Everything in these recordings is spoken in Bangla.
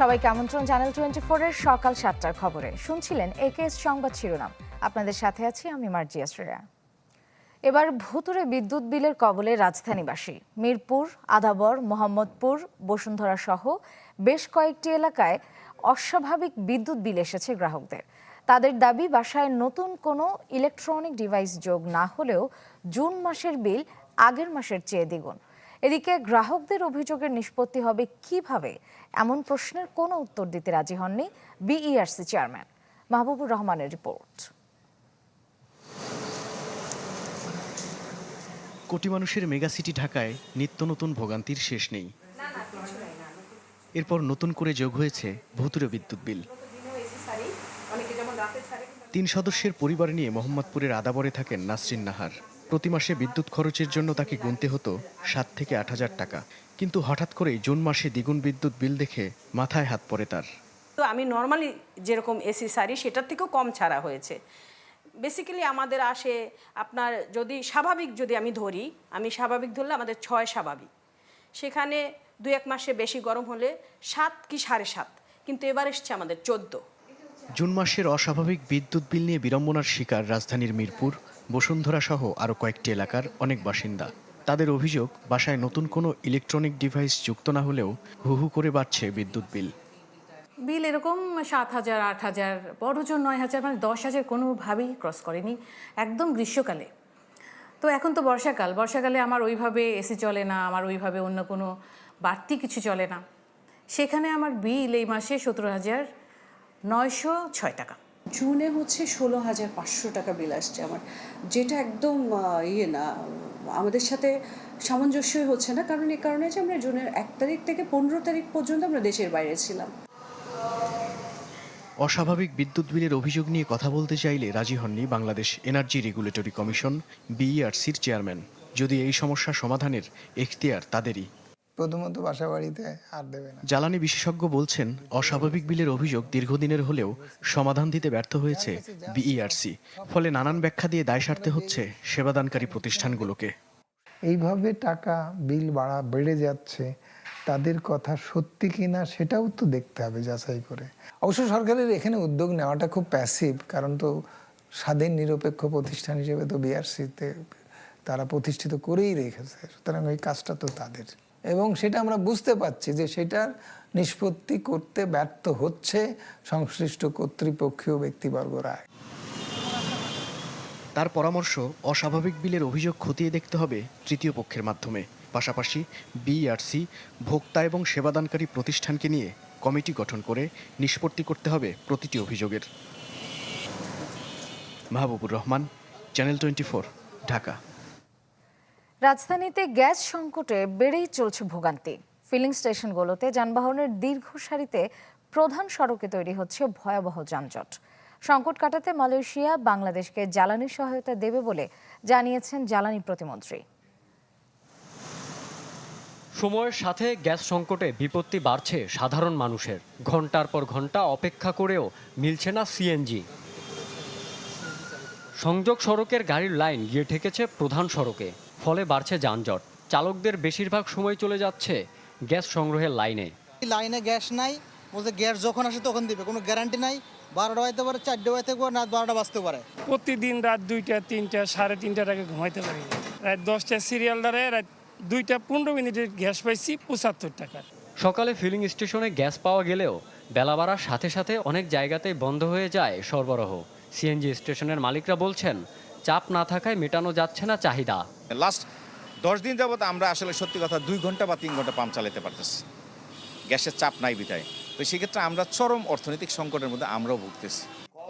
সবাইকে আমন্ত্রণ চ্যানেল 24-এর সকাল 7টার খবরে। শুনছিলেন একেএস সংবাদ শিরোনাম। আপনাদের সাথে আছি আমি মার্জিয়া শ্রেয়া। এবার ভুতুড়ে বিদ্যুৎ বিলের কবলে রাজধানীবাসী। মিরপুর, আদাবর, মোহাম্মদপুর, বসুন্ধরা সহ বেশ কয়েকটি এলাকায় অস্বাভাবিক বিদ্যুৎ বিল এসেছে গ্রাহকদের। তাদের দাবি, বাসায় নতুন কোনো ইলেকট্রনিক ডিভাইস যোগ না হলেও জুন মাসের বিল আগের মাসের চেয়ে দ্বিগুণ। এদিকে গ্রাহকদের অভিযোগের নিষ্পত্তি হবে কিভাবে, এমন প্রশ্নের কোনো উত্তর দিতে রাজি হননি বিইআরসি চেয়ারম্যান। মাহবুবুর রহমানের রিপোর্ট। কোটি মানুষের মেগাসিটি ঢাকায় নিত্য নতুন ভোগান্তির শেষ নেই। এরপর নতুন করে যোগ হয়েছে ভুতুড়ে বিদ্যুৎ বিল। 3 সদস্যের পরিবার নিয়ে মোহাম্মদপুরের আদাবরে থাকেন নাসরিন নাহার। প্রতি মাসে বিদ্যুৎ খরচের জন্য তাকে গুনতে হতো 7 থেকে 8 হাজার টাকা। কিন্তু হঠাৎ করেই জুন মাসে দ্বিগুণ বিদ্যুৎ বিল দেখে মাথায় হাত পড়ে তার। তো আমি নর্মালি যেরকম এসি সারি সেটার থেকেও কম ছাড়া হয়েছে। বেসিক্যালি আমাদের আসে আপনার যদি স্বাভাবিক যদি আমি ধরি, আমি স্বাভাবিক ধরলে আমাদের 6 স্বাভাবিক, সেখানে 2-1 মাসে বেশি গরম হলে 7 কি 7.5, কিন্তু এবার এসছে আমাদের 14। জুন মাসের অস্বাভাবিক বিদ্যুৎ বিল নিয়ে বিড়ম্বনার শিকার রাজধানীর মিরপুর, বসুন্ধরা সহ আরও কয়েকটি এলাকার অনেক বাসিন্দা। তাদের অভিযোগ, বাসায় নতুন কোনো ইলেকট্রনিক ডিভাইস যুক্ত না হলেও হু হু করে বাড়ছে বিদ্যুৎ বিল। বিল এরকম 7,000, 8,000, বড়জন 9,000, মানে 10,000 কোনোভাবেই ক্রস করেনি একদম গ্রীষ্মকালে। তো এখন তো বর্ষাকালে আমার ওইভাবে এসি চলে না, আমার ওইভাবে অন্য কোনো বাড়তি কিছু চলে না। সেখানে আমার বিল এই মাসে 17,906 টাকা। জুনে হচ্ছে 16,500 টাকা বিল আসছে আমার, যেটা একদম না, আমাদের সাথে সামঞ্জস্যই হচ্ছে না। কারণ এই কারণে যে আমরা জুনের 1 তারিখ থেকে 15 তারিখ পর্যন্ত আমরা দেশের বাইরে ছিলাম। অস্বাভাবিক বিদ্যুৎ বিলের অভিযোগ নিয়ে কথা বলতে চাইলে রাজি হননি বাংলাদেশ এনার্জি রেগুলেটরি কমিশন বিইআরসির চেয়ারম্যান। যদি এই সমস্যা সমাধানের এখতিয়ার তাদেরই। প্রথমত বাসা বাড়িতে আর দেবে না। জ্বালানি বিশেষজ্ঞ বলছেন, অস্বাভাবিক বিলের অভিযোগ দীর্ঘদিনের হলেও সমাধান দিতে ব্যর্থ হয়েছে বিইআরসি। ফলে নানান ব্যাখ্যা দিয়ে দায় সারতে হচ্ছে সেবাদানকারী প্রতিষ্ঠানগুলোকে। এইভাবে টাকা বিল বেড়ে যাচ্ছে, তাদের কথা সত্যি কিনা সেটাও তো দেখতে হবে যাচাই করে। অবশ্য সরকারের এখানে উদ্যোগ নেওয়াটা খুব প্যাসিভ, কারণ তো স্বাধীন নিরপেক্ষ প্রতিষ্ঠান হিসেবে তো বিইআরসিতে তারা প্রতিষ্ঠিত করেই রেখেছে, সুতরাং ওই কাজটা তো তাদের। এবং সেটা আমরা বুঝতে পারছি যে সেটার নিষ্পত্তি করতে ব্যর্থ হচ্ছে সংশ্লিষ্ট কর্তৃপক্ষীয় ব্যক্তিবর্গরা। তার পরামর্শ, অস্বাভাবিক বিলের অভিযোগ খতিয়ে দেখতে হবে তৃতীয় পক্ষের মাধ্যমে। পাশাপাশি বিইআরসি, ভোক্তা এবং সেবাদানকারী প্রতিষ্ঠানকে নিয়ে কমিটি গঠন করে নিষ্পত্তি করতে হবে প্রতিটি অভিযোগের। মাহবুবুর রহমান, চ্যানেল 24, ঢাকা। রাজধানীতে গ্যাস সংকটে বেড়েই চলছে ভোগান্তি। ফিলিং স্টেশনগুলোতে যানবাহনের দীর্ঘ সারিতে প্রধান সড়কে তৈরি হচ্ছে ভয়াবহ যানজট। সংকট কাটাতে মালয়েশিয়া বাংলাদেশকে জ্বালানি সহায়তা দেবে বলে জানিয়েছেন জ্বালানি প্রতিমন্ত্রী। সময়ের সাথে গ্যাস সংকটে বিপত্তি বাড়ছে সাধারণ মানুষের। ঘন্টার পর ঘন্টা অপেক্ষা করেও মিলছে না সিএনজি। সংযোগ সড়কের গাড়ির লাইন গিয়ে ঠেকেছে প্রধান সড়কে, ফলে বাড়ছে যানজট। চালকদের বেশিরভাগ সময় চলে যাচ্ছে গ্যাস সংগ্রহের লাইনে। লাইনে গ্যাস নাই বলতে, গ্যাস যখন আসে তখন দিবে, কোনো গ্যারান্টি নাই। 12টা বাজতে পারে, 4টা বাজতে পারে, রাত 12টা বাজতে পারে। প্রতিদিন রাত 2টা, 3টা, 3:30টার আগে ঘুমাইতে পারি। রাত 10টা সিরিয়াল ধরে রাত 2টা 15 মিনিটের গ্যাস পাইছি 75 টাকা। সকালে ফিলিং স্টেশনে গ্যাস পাওয়া গেলেও বেলা বাড়ার সাথে সাথে অনেক জায়গাতেই বন্ধ হয়ে যায় সরবরাহ। সিএনজি স্টেশনের মালিকরা বলছেন, চাপ না থাকায় মেটানো যাচ্ছে না চাহিদা। লাস্ট 10 দিন যাবত আমরা আসলে সত্যি কথা 2 ঘন্টা বা 3 ঘন্টা পাম্প চালাতে পারতেছি, গ্যাসের চাপ নাই বিধায়। তো সেক্ষেত্রে আমরা চরম অর্থনৈতিক সংকটের মধ্যে আমরাও ভুগতেছি।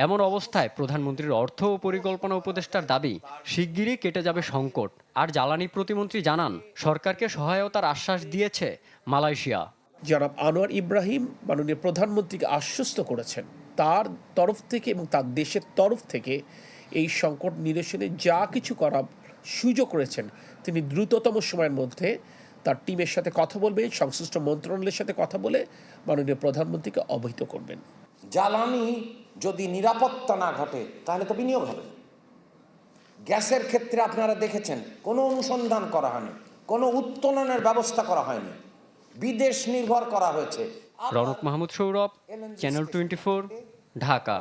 এমন অবস্থায় প্রধানমন্ত্রীর অর্থ ও পরিকল্পনা উপদেষ্টার দাবি, শিগগিরই কেটে যাবে সংকট। আর জ্বালানি প্রতিমন্ত্রী জানান, সরকারকে সহায়তার আশ্বাস দিয়েছে মালয়েশিয়া। জনাব আনোয়ার ইব্রাহিম মাননীয় প্রধানমন্ত্রীকে আশ্বস্ত করেছেন, তার তরফ থেকে এবং তার দেশের তরফ থেকে এই সংকট নিরসনে যা কিছু করার সুযোগ করেছেন, তিনি দ্রুততম সময়ের মধ্যে তার টিমের সাথে কথা বলবেন, সংশ্লিষ্ট মন্ত্রণালয়ের সাথে কথা বলে মাননীয় প্রধানমন্ত্রীকে অবহিত করবেন। জ্বালানি যদি নিরাপত্তা না ঘটে তাহলে তো বিনিয়োগ হবে। গ্যাসের ক্ষেত্রে আপনারা দেখেছেন কোনো অনুসন্ধান করা হয়নি, কোনো উত্তোলনের ব্যবস্থা করা হয়নি, বিদেশ নির্ভর করা হয়েছে। রৌনক মাহমুদ সৌরভ, চ্যানেল 24, ঢাকা।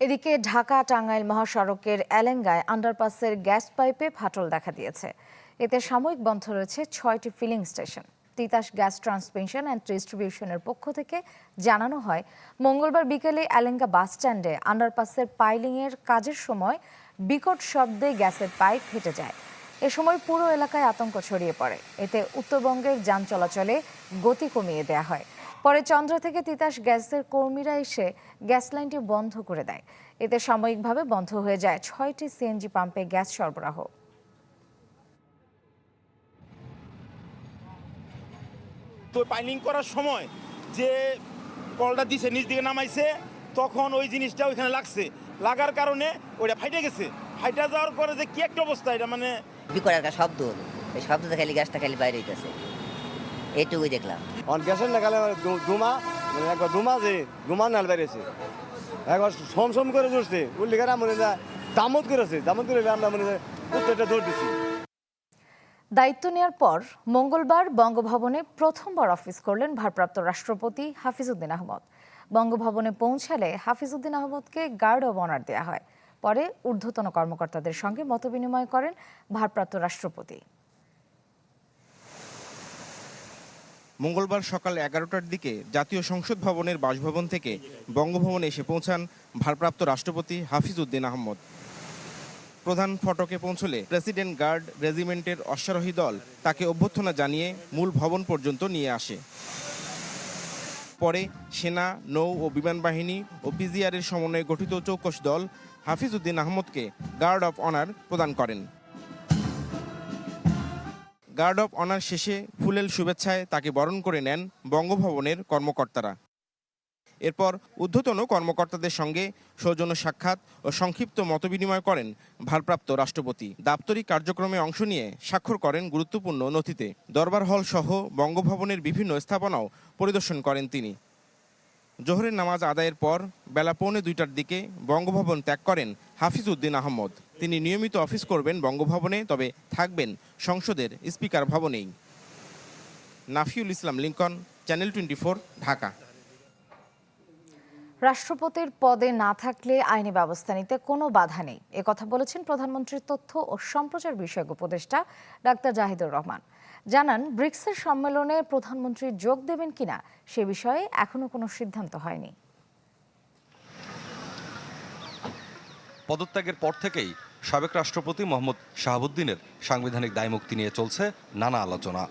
এদিকে ঢাকা টাঙ্গাইল মহাসড়কের এলেঙ্গায় আন্ডারপাসের গ্যাস পাইপে ফাটল দেখা দিয়েছে। এতে সাময়িক বন্ধ রয়েছে 6টি filling station. Titas gas transmission and ডিস্ট্রিবিউশনের পক্ষ থেকে জানানো হয়, মঙ্গলবার বিকেলে এলেঙ্গা বাস স্ট্যান্ডে আন্ডারপাসের পাইলিংয়ের কাজের সময় বিকট শব্দে গ্যাসের পাইপ ফেটে যায়। এ সময় পুরো এলাকায় আতঙ্ক ছড়িয়ে পড়ে। এতে উত্তরবঙ্গের যান চলাচলে গতি কমিয়ে দেওয়া হয়। পরে চন্দ্রা থেকে তিতাস গ্যাসের কর্মীরা এসে গ্যাস লাইনটি বন্ধ করে দেয়। এতে সাময়িকভাবে বন্ধ হয়ে যায় 6টি সিএনজি পাম্পে গ্যাস সরবরাহ। তো পাইলিং করার সময় যে কলটা দিছে নিচ দিকে নামাইছে, তখন ওই জিনিসটা ওইখানে লাগছে, লাগার কারণে ওইটা ফাইটে গেছে। ফাইটা যাওয়ার পরে যে কি একটা অবস্থা, এটা মানে বিকট একটা শব্দ হলো, এই শব্দটা খালি গ্যাসটা খালি বাইরে হইতেছে, এইটুকুই দেখলাম। গ্যাসের না খালি ধুমা, মানে একবার ধুমা যে ধুমা নাল বেরিয়েছে, একবার সম করে জুড়ছে, উল্লি করে মনে যায় দামত করেছে, দামত করে আমরা মনে হয় উত্তরটা দৌড় দিচ্ছি। দায়িত্ব নেওয়ার পর মঙ্গলবার বঙ্গভবনে প্রথমবার অফিস করলেন ভারপ্রাপ্ত রাষ্ট্রপতি হাফিজউদ্দিন আহমদ। বঙ্গভবনে পৌঁছালে হাফিজউদ্দিন আহমদকে গার্ড অব অনার দেওয়া হয়। পরে ঊর্ধ্বতন কর্মকর্তাদের সঙ্গে মতবিনিময় করেন ভারপ্রাপ্ত রাষ্ট্রপতি। মঙ্গলবার সকাল 11টার দিকে জাতীয় সংসদ ভবনের বাসভবন থেকে বঙ্গভবনে এসে পৌঁছান ভারপ্রাপ্ত রাষ্ট্রপতি হাফিজউদ্দিন আহমদ। প্রধান ফটকে পৌঁছলে প্রেসিডেন্ট গার্ড রেজিমেন্টের অশ্বারোহী দল তাকে অভ্যর্থনা জানিয়ে মূল ভবন পর্যন্ত নিয়ে আসে। পরে সেনা, নৌ ও বিমান বাহিনী ও পিজিআরের সমন্বয়ে গঠিত চৌকস দল হাফিজউদ্দিন আহমদকে গার্ড অফ অনার প্রদান করেন। গার্ড অফ অনার শেষে ফুলেল শুভেচ্ছায় তাকে বরণ করে নেন বঙ্গভবনের কর্মকর্তারা। এরপর ঊর্ধ্বতন কর্মকর্তাদের সঙ্গে সৌজন্য সাক্ষাৎ ও সংক্ষিপ্ত মতবিনিময় করেন ভারপ্রাপ্ত রাষ্ট্রপতি। দাপ্তরিক কার্যক্রমে অংশ নিয়ে স্বাক্ষর করেন গুরুত্বপূর্ণ নথিতে। দরবার হল সহ বঙ্গভবনের বিভিন্ন স্থাপনাও পরিদর্শন করেন তিনি। জোহরের নামাজ আদায়ের পর বেলা 1:45টার দিকে বঙ্গভবন ত্যাগ করেন হাফিজউদ্দিন আহমদ। তিনি নিয়মিত অফিস করবেন বঙ্গভবনে, তবে থাকবেন সংসদের স্পিকার ভবনেই। নাফিউল ইসলাম লিঙ্কন, চ্যানেল 24, ঢাকা। রাষ্ট্রপতির পদে না থাকলে আইনি ব্যবস্থা নিতে কোনো বাধা নেই, একথা বলেছেন প্রধানমন্ত্রীর তথ্য ও সম্প্রচার বিষয়ক উপদেষ্টা ডাক্তার জাহিদুর রহমান। জানান, ব্রিক্সের সম্মেলনে প্রধানমন্ত্রী যোগ দেবেন কিনা সে বিষয়ে এখনো কোনো সিদ্ধান্ত হয়নি। পদত্যাগের পর থেকেই সাবেক রাষ্ট্রপতি মোহাম্মদ শাহাবুদ্দিনের সাংবিধানিক দায়মুক্তি নিয়ে চলছে নানা আলোচনা।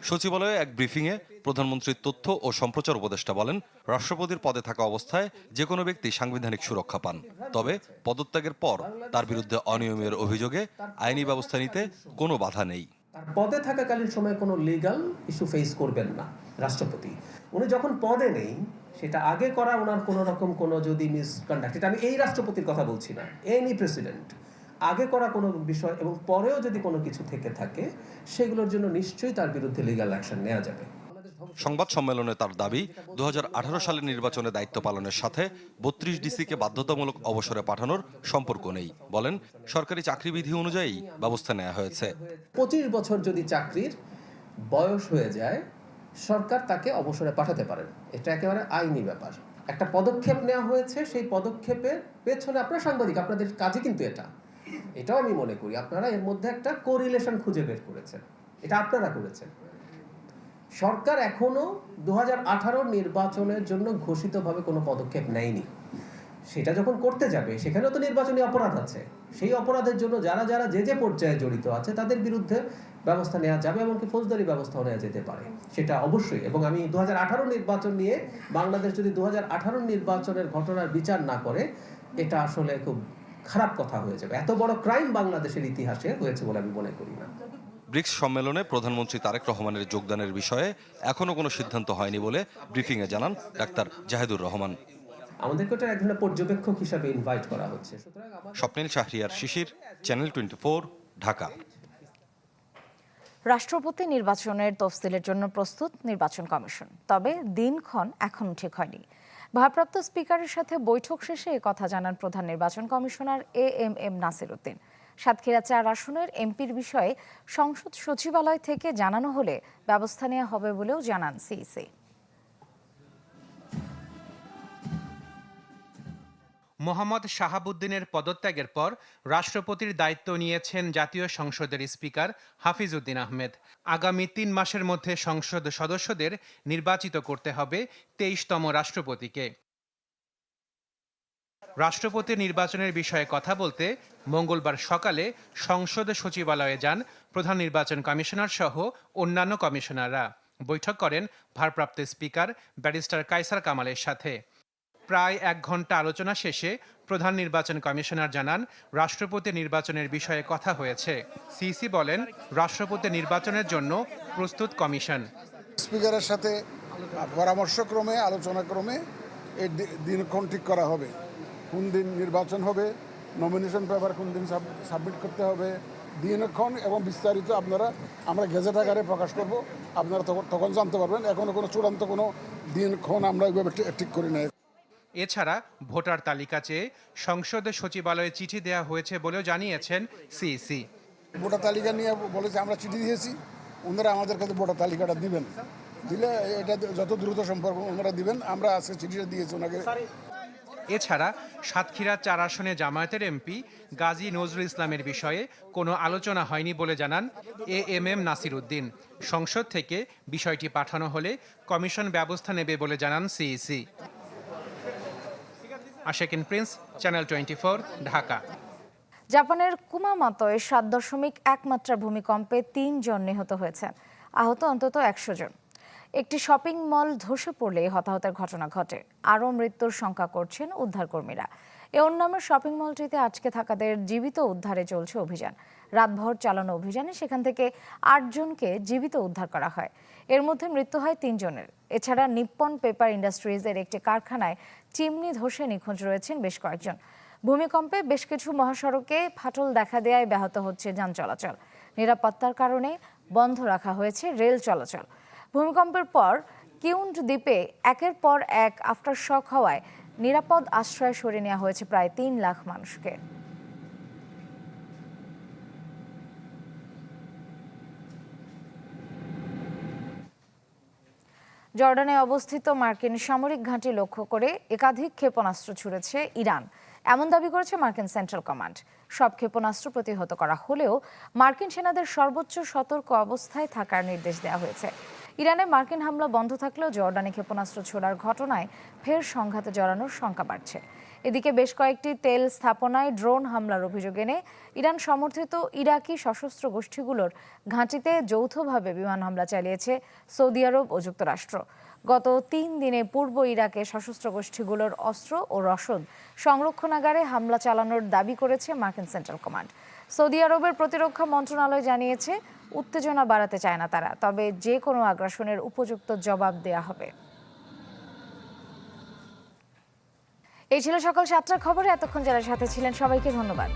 সচিবালয়ে এক ব্রিফিংয়ে প্রধানমন্ত্রীর তথ্য ও সম্প্রচার উপদেষ্টা বলেন, রাষ্ট্রপতির পদে থাকা অবস্থায় যে কোনো ব্যক্তি সাংবিধানিক সুরক্ষা পান, তবে পদত্যাগের পর তার বিরুদ্ধে অনিয়মের অভিযোগে আইনি ব্যবস্থা নিতে কোনো বাধা নেই। তার পদে থাকাকালীন সময় কোনো লিগ্যাল ইস্যু ফেস করবেন না রাষ্ট্রপতি। উনি যখন পদে নেই, সেটা আগে করা ওনার কোনো রকম কোনো যদি মিসকন্ডাক্ট, এটা আমি এই রাষ্ট্রপতির কথা বলছি না, এনি প্রেসিডেন্ট আগে করা কোনো বিষয় এবং পরেও যদি কোনো কিছু থেকে থাকে, সেগুলোর জন্য নিশ্চয়ই তার বিরুদ্ধে লিগ্যাল অ্যাকশন নেওয়া যাবে। সংবাদ সম্মেলনে তার দাবি, 2018 সালের নির্বাচনে দায়িত্ব পালনের সাথে 32 ডিসিকে বাধ্যতামূলক অবসরে পাঠানোর সম্পর্ক নেই। বলেন, সরকারি চাকরি বিধি অনুযায়ী ব্যবস্থা নেওয়া হয়েছে। 25 বছর যদি চাকরির বয়স হয়ে যায়, সরকার তাকে অবসরে পাঠাতে পারেন। এটা একেবারে আইনি ব্যাপার। একটা পদক্ষেপ নেওয়া হয়েছে, সেই পদক্ষেপের পেছনে আপনারা সাংবাদিক, আপনাদের কাজই কিন্তু এটাও আমি মনে করি আপনারা এর মধ্যে একটা কোরিলেশন খুঁজে বের করেছেন, এটা আপনারা করেছেন। সরকার এখনো 2018 নির্বাচনের জন্য ঘোষিতভাবে কোনো পদক্ষেপ নেয়নি। সেটা যখন করতে যাবে, সেখানেও তো নির্বাচনী অপরাধ আছে। সেই অপরাধের জন্য যারা যারা যে পর্যায়ে জড়িত আছে তাদের বিরুদ্ধে ব্যবস্থা নেওয়া যাবে, এমনকি ফৌজদারি ব্যবস্থাও নেওয়া যেতে পারে, সেটা অবশ্যই। এবং আমি 2018 নির্বাচন নিয়ে, বাংলাদেশ যদি 2018 নির্বাচনের ঘটনার বিচার না করে, এটা আসলে খুব খারাপ কথা হয়ে যাবে। এত বড় ক্রাইম বাংলাদেশের ইতিহাসে হয়েছে বলে আমি মনে করি না। ব্রিক্স সম্মেলনে প্রধানমন্ত্রী তারেক রহমানের যোগদানের বিষয়ে এখনো কোনো সিদ্ধান্ত হয়নি বলে ব্রিফিংয়ে জানান ডাক্তার জাহিদুর রহমান। আমাদেরকে ওটা এক ধরনের পর্যবেক্ষক হিসাবে ইনভাইট করা হচ্ছে। স্বপ্নিল শাহরিয়ার শিশির, চ্যানেল 24, ঢাকা। রাষ্ট্রপতি নির্বাচনের তফসিলের জন্য প্রস্তুত নির্বাচন কমিশন, তবে দিনক্ষণ এখনো ঠিক হয়নি। ভারপ্রাপ্ত স্পিকারের সাথে বৈঠক শেষে কথা জানান প্রধান নির্বাচন কমিশনার AM নাসির উদ্দিন। সাতক্ষীরা ৪ আসনের এমপির বিষয়ে সংসদ সচিবালয় থেকে জানানো হলে ব্যবস্থা নেওয়া হবে বলেও জানান সিইসি। মোহাম্মদ শাহাবুদ্দিনের পদত্যাগের পর রাষ্ট্রপতির দায়িত্ব নিয়েছেন জাতীয় সংসদের স্পিকার হাফিজউদ্দিন আহমেদ। আগামী ৩ মাসের মধ্যে সংসদ সদস্যদের নির্বাচিত করতে হবে ২৩তম রাষ্ট্রপতিকে। রাষ্ট্রপতি নির্বাচনের বিষয়ে কথা বলতে মঙ্গলবার সকালে সংসদ সচিবালয়ে যান প্রধান নির্বাচন কমিশনার সহ অন্যান্য কমিশনাররা। বৈঠক করেন ভারপ্রাপ্ত স্পিকার ব্যারিস্টার কায়সার কামালের সাথে। প্রায় ১ ঘন্টা আলোচনা শেষে প্রধান নির্বাচন কমিশনার জানান রাষ্ট্রপতি নির্বাচনের বিষয়ে কথা হয়েছে। সিইসি বলেন রাষ্ট্রপতি নির্বাচনের জন্য প্রস্তুত কমিশন। স্পিকারের সাথে পরামর্শক্রমে আলোচনাক্রমে এই দিনক্ষণ ঠিক করা হবে, কোন দিন নির্বাচন হবে, নমিনেশন পেপার কোন দিন সাবমিট করতে হবে, দিনক্ষণ এবং বিস্তারিত আমরা গেজেট আকারে প্রকাশ করব, আপনারা তখন জানতে পারবেন। এখনো কোনো চূড়ান্ত কোনো দিনক্ষণ আমরা ওইভাবে ঠিক করি না। এছাড়া ভোটার তালিকা চেয়ে সংসদ সচিবালয়ে চিঠি দেওয়া হয়েছে বলেও জানিয়েছেন সিইসি। ভোটার তালিকা নিয়ে বলেছে আমরা চিঠি দিয়েছি, ওনারা আমাদের কাছে ভোটার তালিকাটা দিবেন, দিলে এটা যত দ্রুত সম্পর্ক ওনারা দিবেন। আমরা আজকে চিঠিটা দিয়েছি ওনাকে। এছাড়া সাতক্ষীরা ৪ আসনে জামায়াতের এমপি গাজী নজরুল ইসলামের বিষয়ে কোনো আলোচনা হয়নি বলে জানান এএমএম নাসির উদ্দিন। সংসদ থেকে বিষয়টি পাঠানো হলে কমিশন ব্যবস্থা নেবে বলে জানান সিইসি। আশেকিন Prince, channel 24, Dhaka. জাপানের কুমামোতোয় ৭.১ মাত্রার ভূমিকম্পে ৩ জন নিহত হয়েছেন, আহত অন্তত ১০০ জন। একটি শপিং মল ধসে পড়লে হতাহতের ঘটনা ঘটে। আরও মৃত্যুর শঙ্কা করছেন উদ্ধারকর্মীরা। এওন নামের শপিং মলটিতে আটকে থাকাদের জীবিত উদ্ধারে চলছে অভিযান। রাতভর চালানো অভিযানে সেখান থেকে ৮ জনকে জীবিত উদ্ধার করা হয়। এর মধ্যে মৃত্যু হয় ৩ জনের। এছাড়া নিপ্পন পেপার ইন্ডাস্ট্রিজের একটি কারখানায় চিমনি ধসে নিখোঁজ রয়েছেন বেশ কয়েকজন। ভূমিকম্পে বেশ কিছু মহাসড়কে ফাটল দেখা দেওয়ায় ব্যাহত হচ্ছে যান চলাচল। নিরাপত্তার কারণে বন্ধ রাখা হয়েছে রেল চলাচল। ভূমিকম্পের পর কিউন্ড দ্বীপে একের পর এক আফটারশক হওয়ায় নিরাপদ আশ্রয়ে সরিয়ে নেওয়া হয়েছে প্রায় ৩ লাখ মানুষকে। জর্ডানে অবস্থিত মার্কিন সামরিক ঘাঁটি লক্ষ্য করে একাধিক ক্ষেপণাস্ত্র ছুড়েছে ইরান, এমন দাবি করেছে মার্কিন সেন্ট্রাল কমান্ড। সব ক্ষেপণাস্ত্র প্রতিহত করা হলেও মার্কিন সেনাদের সর্বোচ্চ সতর্ক অবস্থায় থাকার নির্দেশ দেওয়া হয়েছে। ইরানে মার্কিন হামলা বন্ধ থাকলেও জর্ডানে ক্ষেপণাস্ত্র ছোড়ার ঘটনায় ফের সংঘাতে জড়ানোর শঙ্কা বাড়ছে। এদিকে বেশ কয়েকটি তেল স্থাপনায় ড্রোন হামলার অভিযোগ এনে ইরান সমর্থিত ইরাকি সশস্ত্র গোষ্ঠীগুলোর ঘাঁটিতে যৌথভাবে বিমান হামলা চালিয়েছে সৌদি আরব ও যুক্তরাষ্ট্র। গত ৩ দিনে পূর্ব ইরাকে সশস্ত্র গোষ্ঠীগুলোর অস্ত্র ও রসদ সংরক্ষণাগারে হামলা চালানোর দাবি করেছে মার্কিন সেন্ট্রাল কমান্ড। সৌদি আরবের প্রতিরক্ষা মন্ত্রণালয় জানিয়েছে উত্তেজনা বাড়াতে চায় না তারা, তবে যে কোনো আগ্রাসনের উপযুক্ত জবাব দেয়া হবে। এই ছিল সকাল ৭টার খবরে। এতক্ষণ যারা সাথে ছিলেন সবাইকে ধন্যবাদ।